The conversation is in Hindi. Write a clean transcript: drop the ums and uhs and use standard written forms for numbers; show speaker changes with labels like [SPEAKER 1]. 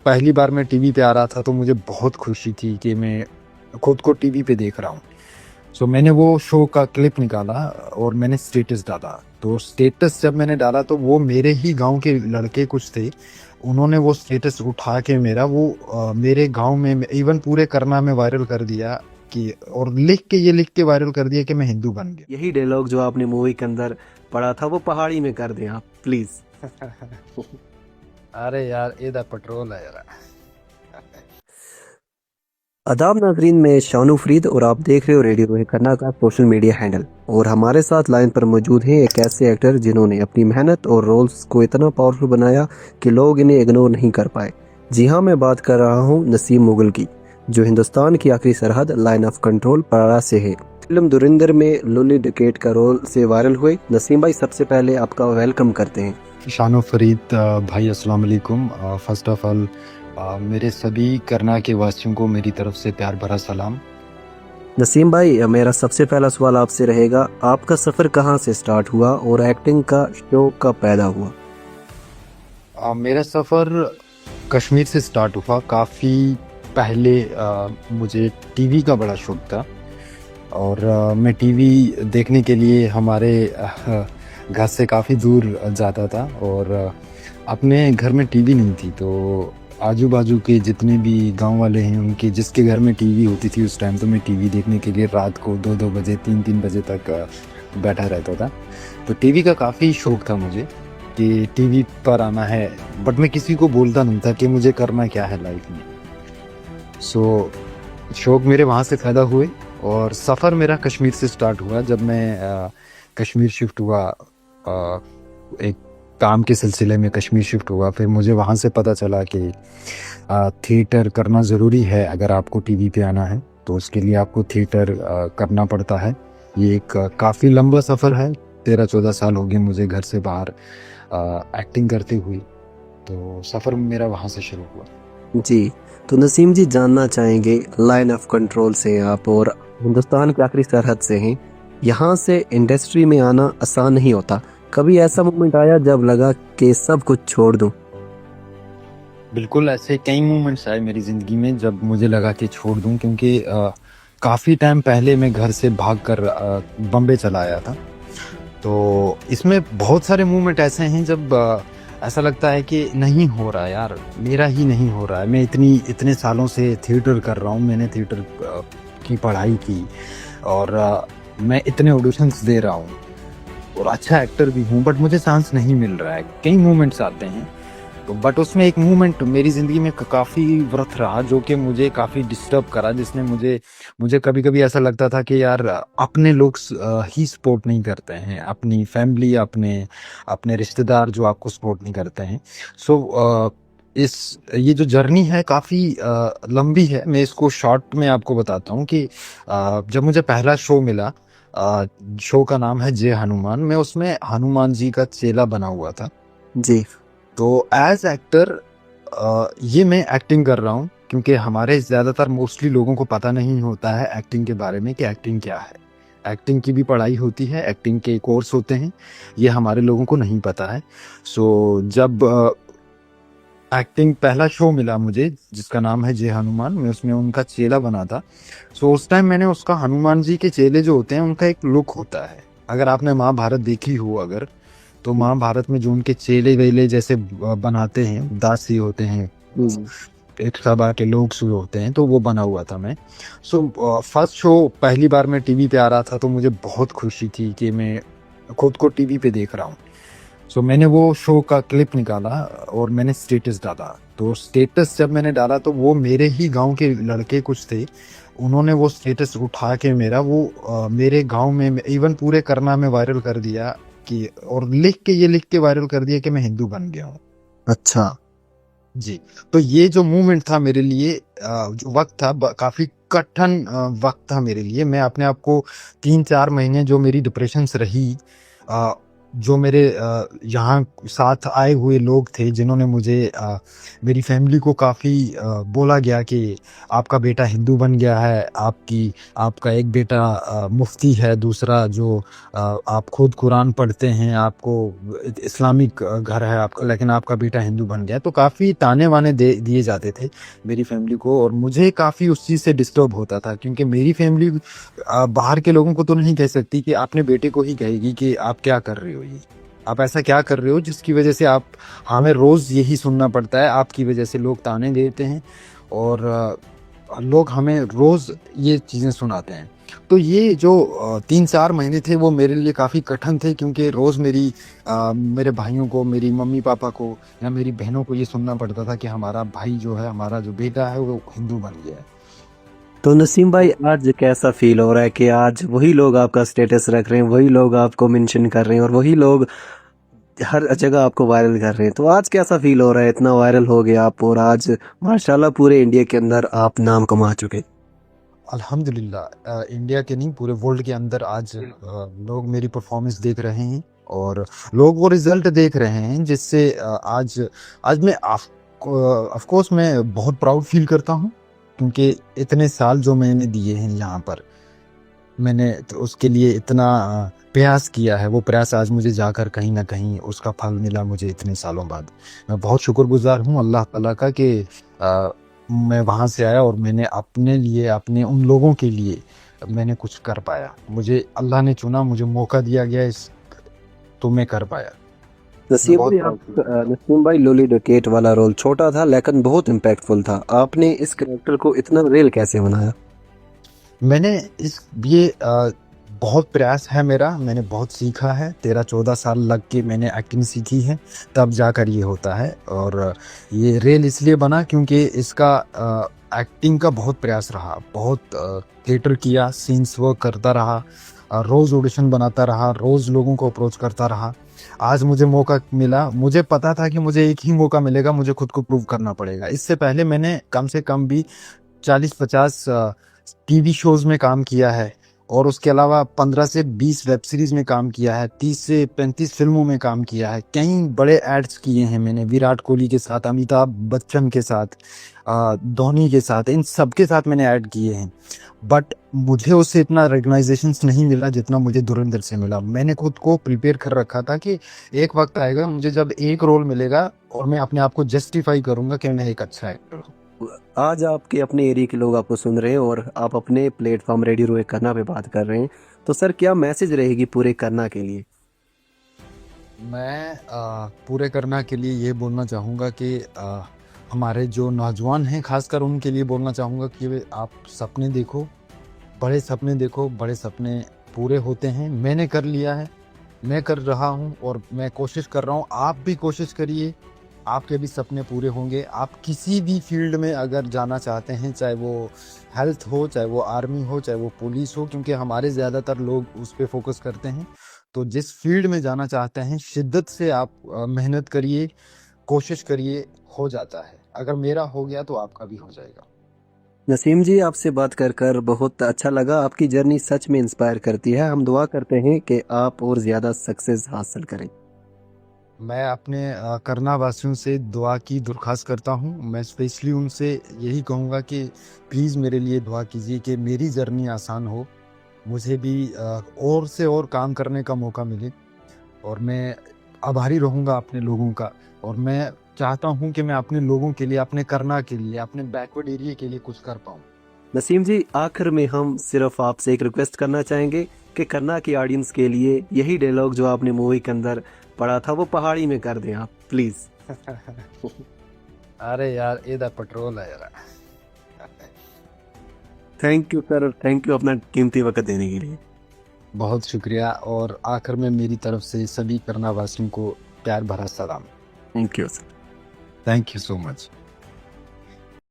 [SPEAKER 1] पहली बार मैं टीवी पे आ रहा था तो मुझे बहुत खुशी थी कि मैं खुद को टीवी पे देख रहा हूँ। सो मैंने वो शो का क्लिप निकाला और मैंने स्टेटस डाला। तो स्टेटस जब मैंने डाला तो वो मेरे ही गांव के लड़के कुछ थे, उन्होंने वो स्टेटस उठा के मेरा मेरे गांव में इवन पूरे करना में वायरल कर दिया कि और लिख के वायरल कर दिया कि मैं हिंदू बन
[SPEAKER 2] यही डायलॉग जो आपने मूवी के अंदर पढ़ा था वो पहाड़ी में कर दें आप प्लीज।
[SPEAKER 1] गया। अरे यार ये पेट्रोल है यार।
[SPEAKER 2] आदाब नाजरीन, मैं शानू फरीद और आप देख रहे हो रेडियो खन्ना का सोशल मीडिया हैंडल। और हमारे साथ लाइन पर मौजूद हैं एक ऐसे एक्टर जिन्होंने अपनी मेहनत और रोल्स को इतना पावरफुल बनाया कि लोग इन्हें इग्नोर नहीं कर पाए। जी हाँ, मैं बात कर रहा हूँ नसीम मुगल की, जो हिंदुस्तान की आखिरी सरहद लाइन ऑफ कंट्रोल पारा से है। फिल्म धुरंधर में लुली डिकेट का रोल से वायरल हुए। नसीम भाई, सबसे पहले आपका वेलकम करते हैं।
[SPEAKER 1] शानो फरीद भाई, अस्सलाम वालेकुम। फर्स्ट ऑफ ऑल मेरे सभी करना के वासियों को मेरी तरफ से प्यार भरा सलाम।
[SPEAKER 2] नसीम भाई, मेरा सबसे पहला सवाल आपसे रहेगा, आपका सफर कहाँ से स्टार्ट हुआ और एक्टिंग का शौक कब पैदा हुआ?
[SPEAKER 1] मेरा सफ़र कश्मीर से स्टार्ट हुआ। काफ़ी पहले मुझे टीवी का बड़ा शौक था और मैं टीवी देखने के लिए हमारे घर से काफ़ी दूर जाता था और अपने घर में टीवी नहीं थी, तो आजू बाजू के जितने भी गांव वाले हैं उनके जिसके घर में टीवी होती थी उस टाइम, तो मैं टीवी देखने के लिए रात को 2-2 बजे 3-3 बजे तक बैठा रहता था। तो टीवी का काफ़ी शौक था मुझे कि टीवी पर आना है, बट मैं किसी को बोलता नहीं था कि मुझे करना क्या है लाइफ में। सो शौक मेरे वहाँ से पैदा हुए और सफ़र मेरा कश्मीर से स्टार्ट हुआ। जब मैं कश्मीर शिफ्ट हुआ, एक काम के सिलसिले में कश्मीर शिफ्ट हुआ, फिर मुझे वहाँ से पता चला कि थिएटर करना ज़रूरी है। अगर आपको टीवी पे आना है तो उसके लिए आपको थिएटर करना पड़ता है। ये एक काफ़ी लंबा सफ़र है। 13-14 साल हो गए मुझे घर से बाहर एक्टिंग करते हुए, तो सफ़र मेरा वहाँ से शुरू हुआ।
[SPEAKER 2] जी, तो नसीम जी, जानना चाहेंगे, लाइन ऑफ कंट्रोल से आप और हिंदुस्तान की आखिरी सरहद से हैं, यहाँ से इंडस्ट्री में आना आसान नहीं होता। कभी ऐसा मोमेंट आया जब लगा कि सब कुछ छोड़ दूं?
[SPEAKER 1] बिल्कुल, ऐसे कई मोमेंट्स आए मेरी ज़िंदगी में जब मुझे लगा कि छोड़ दूँ, क्योंकि काफ़ी टाइम पहले मैं घर से भागकर बॉम्बे चला आया था। तो इसमें बहुत सारे मोमेंट ऐसे हैं जब ऐसा लगता है कि नहीं हो रहा यार, मेरा ही नहीं हो रहा है। मैं इतने सालों से थिएटर कर रहा हूँ, मैंने थिएटर की पढ़ाई की और मैं इतने ऑडिशंस दे रहा हूँ और अच्छा एक्टर भी हूँ, बट मुझे चांस नहीं मिल रहा है। कई मोमेंट्स आते हैं, तो बट उसमें एक मूवमेंट मेरी ज़िंदगी में काफ़ी वक़्त रहा जो कि मुझे काफ़ी डिस्टर्ब करा, जिसने मुझे मुझे कभी-कभी ऐसा लगता था कि यार अपने लोग ही सपोर्ट नहीं करते हैं, अपनी फैमिली, अपने अपने रिश्तेदार जो आपको सपोर्ट नहीं करते हैं। सो इस ये जो जर्नी है काफ़ी लंबी है। मैं इसको शॉर्ट में आपको बताता हूँ कि जब मुझे पहला शो मिला, शो का नाम है जय हनुमान, मैं उसमें हनुमान जी का चेला बना हुआ था।
[SPEAKER 2] जी।
[SPEAKER 1] तो एज एक्टर ये मैं एक्टिंग कर रहा हूँ, क्योंकि हमारे ज़्यादातर मोस्टली लोगों को पता नहीं होता है एक्टिंग के बारे में कि एक्टिंग क्या है। एक्टिंग की भी पढ़ाई होती है, एक्टिंग के कोर्स होते हैं, ये हमारे लोगों को नहीं पता है। सो जब एक्टिंग पहला शो मिला मुझे जिसका नाम है जय हनुमान, मैं उसमें उनका चेला बना था। सो उस टाइम मैंने उसका, हनुमान जी के चेले जो होते हैं उनका एक लुक होता है। अगर आपने महाभारत देखी हो अगर, तो महाभारत में जो उनके चेले वेले जैसे बनाते हैं, दासी होते हैं,
[SPEAKER 2] हम्म।
[SPEAKER 1] एक सभा के लोग शुरू होते हैं, तो वो बना हुआ था मैं। सो फर्स्ट शो पहली बार मैं टीवी पे आ रहा था तो मुझे बहुत खुशी थी कि मैं खुद को टीवी पे देख रहा हूँ। सो मैंने वो शो का क्लिप निकाला और मैंने स्टेटस डाला। तो स्टेटस जब मैंने डाला तो वो मेरे ही गांव के लड़के कुछ थे, उन्होंने वो स्टेटस उठा के मेरे गांव में इवन पूरे करना में वायरल कर दिया कि, और लिख के वायरल कर दिया कि मैं हिंदू बन गया हूँ।
[SPEAKER 2] अच्छा।
[SPEAKER 1] जी। तो ये जो मूवमेंट था मेरे लिए, जो वक्त था काफी कठिन वक्त था मेरे लिए। मैं अपने आप को 3-4 महीने जो मेरी डिप्रेशन रही, जो मेरे यहाँ साथ आए हुए लोग थे जिन्होंने मुझे मेरी फैमिली को काफ़ी बोला गया कि आपका बेटा हिंदू बन गया है, आपका एक बेटा मुफ्ती है, दूसरा जो आप खुद कुरान पढ़ते हैं, आपको इस्लामिक घर है आपका, लेकिन आपका बेटा हिंदू बन गया है। तो काफ़ी ताने वाने दिए जाते थे मेरी फैमिली को, और मुझे काफ़ी उस चीज़ से डिस्टर्ब होता था, क्योंकि मेरी फैमिली बाहर के लोगों को तो नहीं कह सकती कि अपने बेटे को ही कहेगी कि आप क्या कर रहे हो, ये आप ऐसा क्या कर रहे हो जिसकी वजह से आप, हमें रोज़ यही सुनना पड़ता है, आपकी वजह से लोग ताने देते हैं, और लोग हमें रोज़ ये चीज़ें सुनाते हैं। तो ये जो 3-4 महीने थे वो मेरे लिए काफ़ी कठिन थे, क्योंकि रोज़ मेरे भाइयों को, मेरी मम्मी-पापा को या मेरी बहनों को ये सुनना पड़ता था कि हमारा भाई जो है, हमारा जो बेटा है वो हिंदू बन गया है।
[SPEAKER 2] तो नसीम भाई आज कैसा फील हो रहा है कि आज वही लोग आपका स्टेटस रख रहे हैं, वही लोग आपको मेंशन कर रहे हैं और वही लोग हर जगह आपको वायरल कर रहे हैं। तो आज कैसा फील हो रहा है, इतना वायरल हो गया आप और आज माशाल्लाह पूरे इंडिया के अंदर आप नाम कमा चुके।
[SPEAKER 1] अल्हम्दुलिल्लाह, इंडिया के नहीं, पूरे वर्ल्ड के अंदर आज लोग मेरी परफॉर्मेंस देख रहे हैं, और लोग वो रिजल्ट देख रहे हैं, जिससे आज आज मैं ऑफ कोर्स मैं बहुत प्राउड फील करता हूँ, क्योंकि इतने साल जो मैंने दिए हैं यहाँ पर, मैंने तो उसके लिए इतना प्रयास किया है, वो प्रयास आज मुझे जाकर कहीं ना कहीं उसका फल मिला मुझे इतने सालों बाद। मैं बहुत शुक्रगुजार हूँ अल्लाह ताला का कि अ, मैं वहाँ से आया और मैंने अपने लिए, अपने उन लोगों के लिए मैंने कुछ कर पाया। मुझे अल्लाह ने चुना, मुझे मौका दिया गया, इस तो मैं कर पाया। मैं
[SPEAKER 2] नसीम
[SPEAKER 1] बहुत
[SPEAKER 2] भाई
[SPEAKER 1] प्राउड
[SPEAKER 2] आप
[SPEAKER 1] फील करता हूँ।
[SPEAKER 2] नसीम भाई लोली डकेट वाला रोल छोटा था लेकिन बहुत इम्पैक्टफुल था। आपने इस कैरेक्टर को इतना रियल कैसे बनाया?
[SPEAKER 1] मैंने इस ये बहुत प्रयास है मेरा, मैंने बहुत सीखा है, 13-14 साल लग के मैंने एक्टिंग सीखी है, तब जाकर ये होता है। और ये रेल इसलिए बना क्योंकि इसका एक्टिंग का बहुत प्रयास रहा, बहुत थिएटर किया, सीन्स वर्क करता रहा, रोज़ ऑडिशन बनाता रहा, रोज़ लोगों को अप्रोच करता रहा। आज मुझे मौका मिला, मुझे पता था कि मुझे एक ही मौका मिलेगा, मुझे खुद को प्रूव करना पड़ेगा। इससे पहले मैंने कम से कम भी 40-50 टीवी शोज़ में काम किया है, और उसके अलावा 15 से 20 वेब सीरीज़ में काम किया है, 30 से 35 फ़िल्मों में काम किया है, कई बड़े एड्स किए हैं मैंने, विराट कोहली के साथ, अमिताभ बच्चन के साथ, धोनी के साथ, इन सब के साथ मैंने ऐड किए हैं। बट मुझे उससे इतना रिकॉग्नाइजेशंस नहीं मिला जितना मुझे धुरंधर से मिला। मैंने खुद को प्रिपेयर कर रखा था कि एक वक़्त आएगा मुझे जब एक रोल मिलेगा और मैं अपने आप को जस्टिफ़ाई करूँगा कि मैं एक अच्छा एक्टर हूँ।
[SPEAKER 2] आज आपके अपने एरिया के लोग आपको सुन रहे हैं और आप अपने प्लेटफॉर्म रेडियो रोए करना पे बात कर रहे हैं, तो सर क्या मैसेज रहेगी पूरे करना के लिए?
[SPEAKER 1] मैं पूरे करना के लिए ये बोलना चाहूँगा कि हमारे जो नौजवान हैं, ख़ासकर उनके लिए बोलना चाहूँगा कि वे आप सपने देखो, बड़े सपने देखो, बड़े सपने पूरे होते हैं। मैंने कर लिया है, मैं कर रहा हूँ, और मैं कोशिश कर रहा हूँ, आप भी कोशिश करिए, आपके भी सपने पूरे होंगे। आप किसी भी फ़ील्ड में अगर जाना चाहते हैं, चाहे वो हेल्थ हो, चाहे वो आर्मी हो, चाहे वो पुलिस हो, क्योंकि हमारे ज़्यादातर लोग उस पे फ़ोकस करते हैं। तो जिस फ़ील्ड में जाना चाहते हैं, शिद्दत से आप मेहनत करिए, कोशिश करिए, हो जाता है। अगर मेरा हो गया तो आपका भी हो जाएगा।
[SPEAKER 2] नसीम जी आपसे बात कर कर बहुत अच्छा लगा। आपकी जर्नी सच में इंस्पायर करती है। हम दुआ करते हैं कि आप और ज़्यादा सक्सेस हासिल करें।
[SPEAKER 1] मैं अपने करना वासियों से दुआ की दरख्वास्त करता हूँ। मैं स्पेशली उनसे यही कहूँगा कि प्लीज़ मेरे लिए दुआ कीजिए कि मेरी जर्नी आसान हो, मुझे भी और से और काम करने का मौका मिले, और मैं आभारी रहूँगा अपने लोगों का, और मैं चाहता हूँ कि मैं अपने लोगों के लिए, अपने करना के लिए, अपने बैकवर्ड एरिया के लिए कुछ कर पाऊँ।
[SPEAKER 2] नसीम जी आखिर में हम सिर्फ आपसे एक रिक्वेस्ट करना चाहेंगे कि करना की ऑडियंस के लिए यही डायलॉग जो आपने मूवी के अंदर पढ़ा था वो पहाड़ी में कर दें आप प्लीज।
[SPEAKER 1] अरे यार, ये दा पेट्रोल है यार।
[SPEAKER 2] Thank you sir, thank you अपना कीमती वक्त देने के लिए।
[SPEAKER 1] बहुत शुक्रिया, और आखिर में मेरी तरफ से सभी करना वासियों को प्यार भरा सलाम।
[SPEAKER 2] Thank you sir.
[SPEAKER 1] Thank you so much.